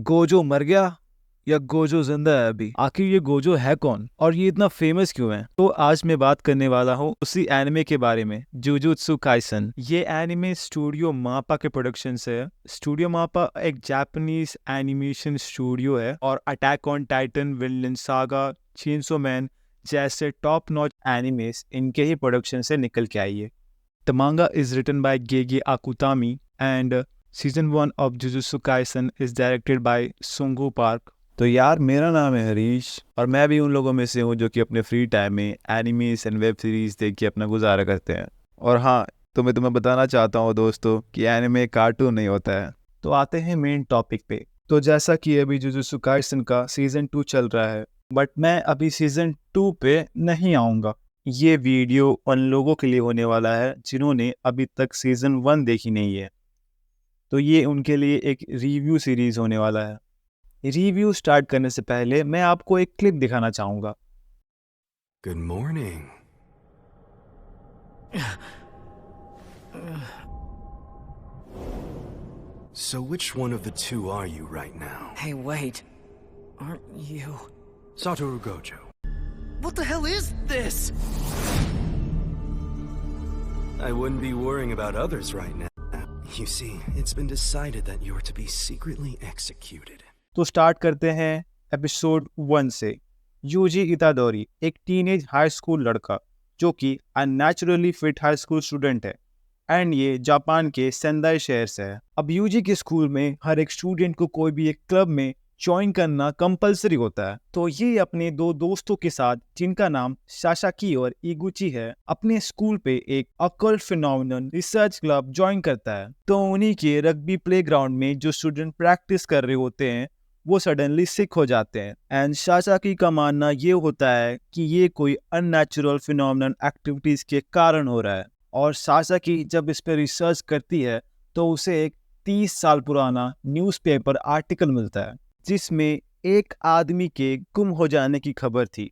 Gojo मर गया या गोजो जिंदा है अभी? आखिर ये गोजो है कौन और ये इतना फेमस क्यों है? तो आज मैं बात करने वाला हूँ उसी एनिमे के बारे में, जुजुत्सु काइसन। ये एनिमे स्टूडियो मापा के प्रोडक्शन से है। स्टूडियो मापा एक जापानीज एनिमेशन स्टूडियो है और attack on Titan, Vinland saga, chainsaw man जैसे टॉप नॉच एनिमेस इनके ही प्रोडक्शन से निकल के आई है। The manga is written by Gege Akutami and season 1 of Jujutsu Kaisen is directed by Sungu Park। तो यार मेरा नाम है हरीश और मैं भी उन लोगों में से हूँ जो कि अपने फ्री टाइम में एनिमेस एंड वेब सीरीज देख के अपना गुजारा करते हैं। और हाँ, तो मैं तुम्हें बताना चाहता हूँ दोस्तों कि एनिमे कार्टून नहीं होता है। तो आते हैं मेन टॉपिक पे। तो जैसा कि अभी जुजुत्सु काइसन का सीजन 2 चल रहा है, बट मैं अभी सीजन 2 पे नहीं आऊँगा। ये वीडियो उन लोगों के लिए होने वाला है जिन्होंने अभी तक सीजन 1 देखी नहीं है। तो ये उनके लिए एक रिव्यू सीरीज होने वाला है। रिव्यू स्टार्ट करने से पहले मैं आपको एक क्लिप दिखाना चाहूँगा। Good morning. So which one of the two are you right now? Hey, wait. Aren't you... Satoru Gojo. What the hell is this? I wouldn't be worrying about others right now. You see, it's been decided that you're to be secretly executed. तो start करते हैं episode 1 से। UG इतादोरी एक teenage high school लड़का जो कि unnaturally fit high school student है and ये जापान के सेंदाई शहर से है। अब यूजी के स्कूल में हर एक स्टूडेंट को कोई भी एक क्लब में ज्वाइन करना कंपलसरी होता है। तो ये अपने दो दोस्तों के साथ, जिनका नाम सासाकी और इगुची है, अपने स्कूल पे एक occult phenomenon research club join करता है। तो उन्हीं के रग्बी प्लेग्राउंड में जो स्टूडेंट प्रैक्टिस कर रहे होते हैं वो सडनली सिक हो जाते हैं एंड सासाकी का मानना ये होता है कि ये कोई अननेचुरल फिनोमेनन एक्टिविटीज के कारण हो रहा है। और सासाकी जब इस पे रिसर्च करती है तो उसे एक 30 साल पुराना न्यूज़पेपर आर्टिकल मिलता है जिसमें एक आदमी के गुम हो जाने की खबर थी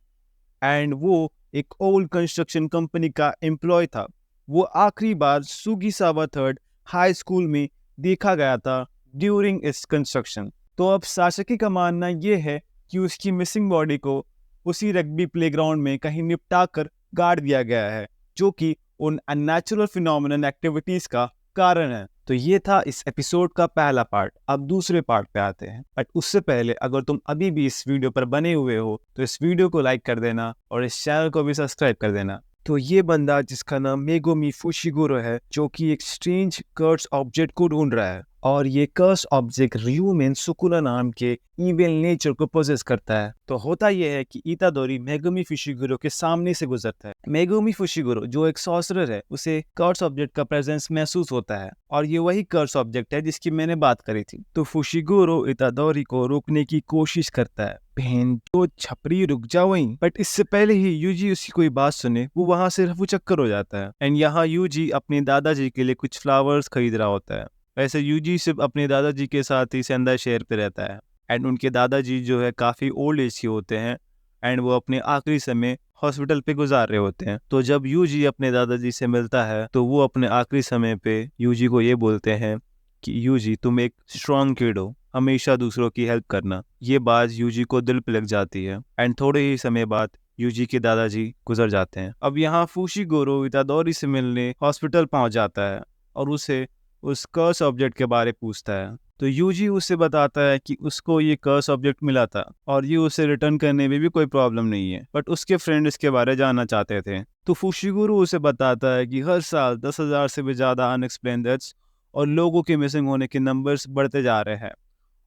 एंड वो एक ओल्ड कंस्ट्रक्शन कंपनी का एम्प्लॉय था। वो आखिरी बार सुगीसावा थर्ड हाई स्कूल में देखा गया था ड्यूरिंग इट्स कंस्ट्रक्शन। तो अब सासाकी का मानना ये है कि उसकी मिसिंग बॉडी को उसी रग्बी प्लेग्राउंड में कहीं निपटा कर गाड़ दिया गया है, जो कि उन अननेचुरल फिनोमेनन एक्टिविटीज का कारण है। तो ये था इस एपिसोड का पहला पार्ट। अब दूसरे पार्ट पे आते हैं, बट उससे पहले अगर तुम अभी भी इस वीडियो पर बने हुए हो तो इस वीडियो को लाइक कर देना और इस चैनल को भी सब्सक्राइब कर देना। तो ये बंदा जिसका नाम मेगुमी फुशिगुरो है, जो कि एक स्ट्रेंज कर्स ऑब्जेक्ट को ढूंढ रहा है और ये कर्स ऑब्जेक्ट रियूमेन सुकुना नाम के इविल नेचर को पोजेस करता है। तो होता यह है कि इतादोरी मेगुमी फुशिगुरो के सामने से गुजरता है। मेगुमी फुशिगुरो जो एक सॉर्सरर है, उसे कर्स ऑब्जेक्ट का प्रेजेंस महसूस होता है और ये वही कर्स ऑब्जेक्ट है जिसकी मैंने बात करी थी। तो फुशिगुरो इतादोरी को रोकने की कोशिश करता है, बहन तो छपरी रुक जा वहीं। बट इससे पहले ही यूजी उसकी कोई बात सुने वो वहां से रफू चक्कर हो जाता है एंड यहाँ यूजी अपने दादाजी के लिए कुछ फ्लावर्स खरीद रहा होता है। वैसे यूजी सिर्फ अपने दादाजी के साथ ही सेंदा शहर पे रहता है एंड उनके दादाजी जो है काफ़ी ओल्ड एज के होते हैं एंड वो अपने आखिरी समय हॉस्पिटल पे गुजार रहे होते हैं। तो जब यूजी अपने दादाजी से मिलता है तो वो अपने आखिरी समय पे यूजी को ये बोलते हैं कि यूजी तुम एक स्ट्रॉन्ग किड हो, हमेशा दूसरों की हेल्प करना। ये बात यूजी को दिल पे लग जाती है एंड थोड़े ही समय बाद यूजी के दादाजी गुजर जाते हैं। अब यहाँ फुशिगुरो इतादोरी से मिलने हॉस्पिटल पहुंच जाता है और उसे उस कर्स ऑब्जेक्ट के बारे पूछता है। तो यूजी उसे बताता है कि उसको ये कर्स ऑब्जेक्ट मिला था और ये उसे रिटर्न करने में भी कोई प्रॉब्लम नहीं है, बट उसके फ्रेंड इसके बारे जानना चाहते थे। तो फुशिगुरो उसे बताता है कि हर साल 10,000 से भी ज़्यादा अनएक्सप्लेन्ड डेथ्स और लोगों के मिसिंग होने के नंबर्स बढ़ते जा रहे हैं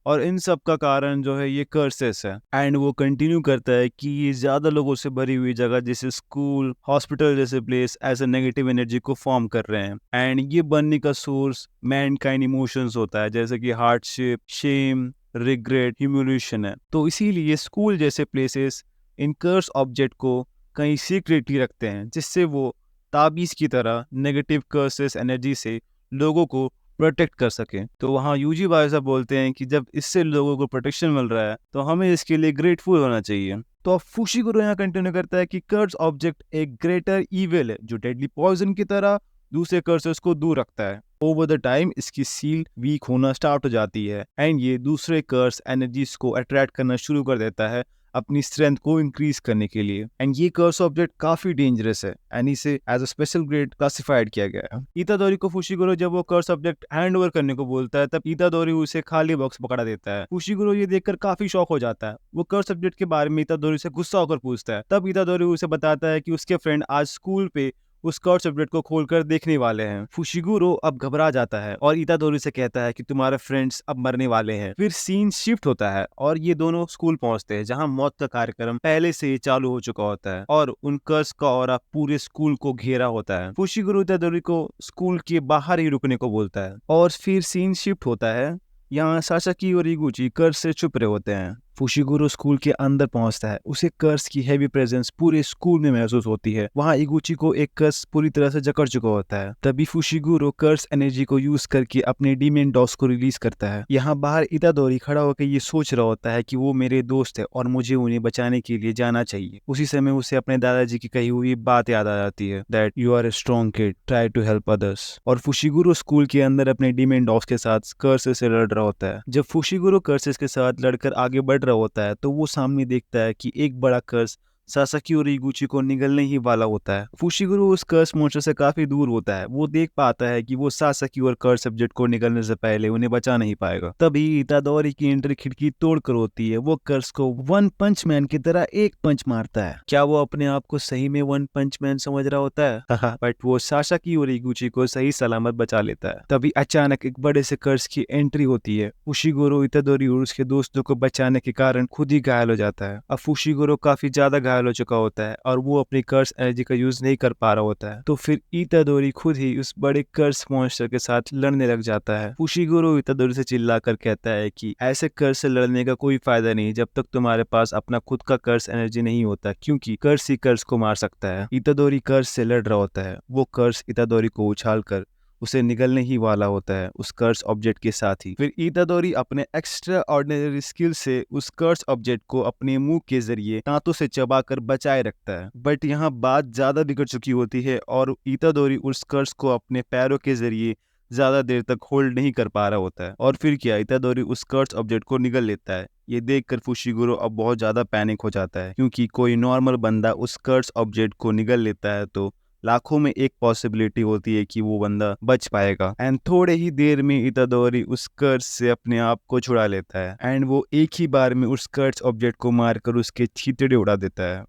और इन सब का कारण जो है ये कर्सेस है। एंड वो कंटिन्यू करता है कि ये ज़्यादा लोगों से भरी हुई जगह जैसे स्कूल, हॉस्पिटल जैसे प्लेस ऐसे नेगेटिव एनर्जी को फॉर्म कर रहे हैं एंड ये बनने का सोर्स मैनकाइंड इमोशंस होता है, जैसे कि हार्डशिप, शेम, रिग्रेट, ह्यूमिलिएशन है। तो इसीलिए स्कूल जैसे प्लेसेस इन कर्स ऑब्जेक्ट को कहीं सीक्रेटली रखते हैं जिससे वो ताबीज़ की तरह नेगेटिव कर्सेस एनर्जी से लोगों को प्रोटेक्ट कर सके। तो वहाँ यूजी भाई साहब बोलते हैं कि जब इससे लोगों को प्रोटेक्शन मिल रहा है तो हमें इसके लिए ग्रेटफुल होना चाहिए। तो अब फुशिगुरो यहाँ कंटिन्यू करता है कि कर्स ऑब्जेक्ट एक ग्रेटर इविल है जो डेडली पॉइजन की तरह दूसरे कर्सर्स को दूर रखता है। ओवर द टाइम इसकी सील वीक होना स्टार्ट हो जाती है एंड ये दूसरे कर्स एनर्जीज को अट्रैक्ट करना शुरू कर देता है अपनी स्ट्रेंथ को इंक्रीज करने के लिए। एंड ये कर्स ऑब्जेक्ट काफी डेंजरस है एंड इसे as a special grade classified किया गया है। इतादोरी को फुशिगुरो जब वो कर्स ऑब्जेक्ट हैंड ओवर करने को बोलता है तब इतादोरी उसे खाली बॉक्स पकड़ा देता है। फुशिगुरो ये देखकर काफी शॉक हो जाता है। वो कर्स ऑब्जेक्ट के बारे में इतादोरी से गुस्सा होकर पूछता है। तब इतादोरी उसे बताता है कि उसके फ्रेंड आज स्कूल पे उस कर्स ऑब्जेक्ट को खोलकर देखने वाले हैं। फुशिगुरो अब घबरा जाता है और इतादोरी से कहता है कि तुम्हारे फ्रेंड्स अब मरने वाले हैं। फिर सीन शिफ्ट होता है और ये दोनों स्कूल पहुंचते हैं जहां मौत का कार्यक्रम पहले से ही चालू हो चुका होता है और उन कर्स का ऑरा पूरे स्कूल को घेरा होता है। फुशिगुरो इतादोरी को स्कूल के बाहर ही रुकने को बोलता है और फिर सीन शिफ्ट होता है। यहाँ सासाकी और इगुची कर्स से छुप रहे होते हैं। फुशिगुरो स्कूल के अंदर पहुंचता है। उसे कर्स की हैवी प्रेजेंस पूरे स्कूल में महसूस होती है। वहां इगुची को एक कर्स पूरी तरह से जकड़ चुका होता है। तभी फुशिगुरो कर्स एनर्जी को यूज करके अपने डीमन डॉग्स को रिलीज करता है। यहाँ बाहर इतादोरी खड़ा होकर ये सोच रहा होता है कि वो मेरे दोस्त है और मुझे उन्हें बचाने के लिए जाना चाहिए। उसी समय उसे अपने दादाजी की कही हुई बात याद आ जाती है, that you are a strong kid, try to help others. और फुशिगुरो स्कूल के अंदर अपने डीमन डॉग्स के साथ कर्सेस से लड़ रहा होता है। जब फुशिगुरो कर्सेस के साथ लड़कर आगे बढ़ होता है तो वो सामने देखता है कि एक बड़ा कर्स सासाकी और इगुची को निगलने ही वाला होता है। फुशिगुरो उस कर्स मॉन्स्टर से काफी दूर होता है। वो देख पाता है कि वो सासाकी और कर्स सब्जेक्ट को निगलने से पहले उन्हें बचा नहीं पाएगा। तभी इतादोरी की एंट्री खिड़की तोड़कर होती है। वो कर्स को वन पंच मैन की तरह एक पंच मारता है। क्या वो अपने आप को सही में वन पंच मैन समझ रहा होता है? बट वो सासाकी और इगुची को सही सलामत बचा लेता है। तभी अचानक एक बड़े से कर्स की एंट्री होती है। फुशिगुरो इतादोरी और उसके दोस्तों को बचाने के कारण खुद ही घायल हो जाता है। अब फुशिगुरो काफी ज्यादा घायल हो चुका होता है और वो अपनी कर्स एनर्जी का यूज नहीं कर पा रहा होता है। तो फिर इतादोरी खुद ही उस बड़े कर्स मॉन्स्टर के साथ लड़ने लग जाता है। फुशिगुरो इतादोरी से चिल्लाकर कहता है कि ऐसे कर्स से लड़ने का कोई फायदा नहीं जब तक तुम्हारे पास अपना खुद का कर्स एनर्जी नहीं होता, क्योंकि कर्स ही कर्स को मार सकता है। इतादोरी कर्स से लड़ रहा होता है। वो कर्स इतादोरी को उछालकर उसे निगलने ही वाला होता है उस कर्स ऑब्जेक्ट के साथ ही। फिर इतादोरी अपने एक्स्ट्रा ऑर्डिनरी स्किल से उस कर्स ऑब्जेक्ट को अपने मुंह के जरिए दांतों से चबाकर बचाए रखता है। बट यहाँ बात ज्यादा बिगड़ चुकी होती है और इतादोरी उस कर्स को अपने पैरों के जरिए ज्यादा देर तक होल्ड नहीं कर पा रहा होता है। और फिर क्या, इतादोरी उस कर्स ऑब्जेक्ट को निगल लेता है। ये देखकर फुशिगुरो अब बहुत ज्यादा पैनिक हो जाता है, क्योंकि कोई नॉर्मल बंदा उस कर्स ऑब्जेक्ट को निगल लेता है तो लाखों में एक पॉसिबिलिटी होती है कि वो बंदा बच पाएगा। एंड थोड़े ही देर में इतादोरी उस कर्स से अपने आप को छुड़ा लेता है एंड वो एक ही बार में उस कर्स ऑब्जेक्ट को मारकर उसके छींतड़े उड़ा देता है।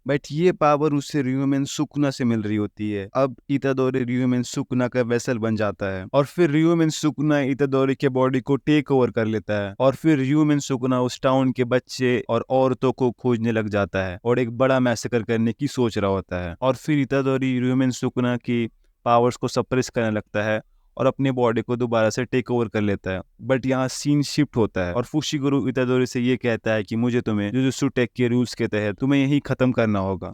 बट ये पावर उसे रियूमेन सुकुना से मिल रही होती है। अब इतादोरी रियूमेन सुकुना का वेसल बन जाता है और फिर रियूमेन सुकुना इतादोरी के बॉडी को टेक ओवर कर लेता है और फिर रियूमेन सुकुना उस टाउन के बच्चे और औरतों को खोजने लग जाता है और एक बड़ा मैसेकर करने की सोच रहा होता है। और फिर इतादोरी रियूमेन सुकुना की पावर्स को सप्रेस करने लगता है और अपने बॉडी को दोबारा से टेक ओवर कर लेता है। बट यहाँ सीन शिफ्ट होता है और फुशिगुरो इतादोरी से ये कहता है कि मुझे तुम्हें जुजुत्सु टेक के रूल्स के तहत तुम्हें यही खत्म करना होगा।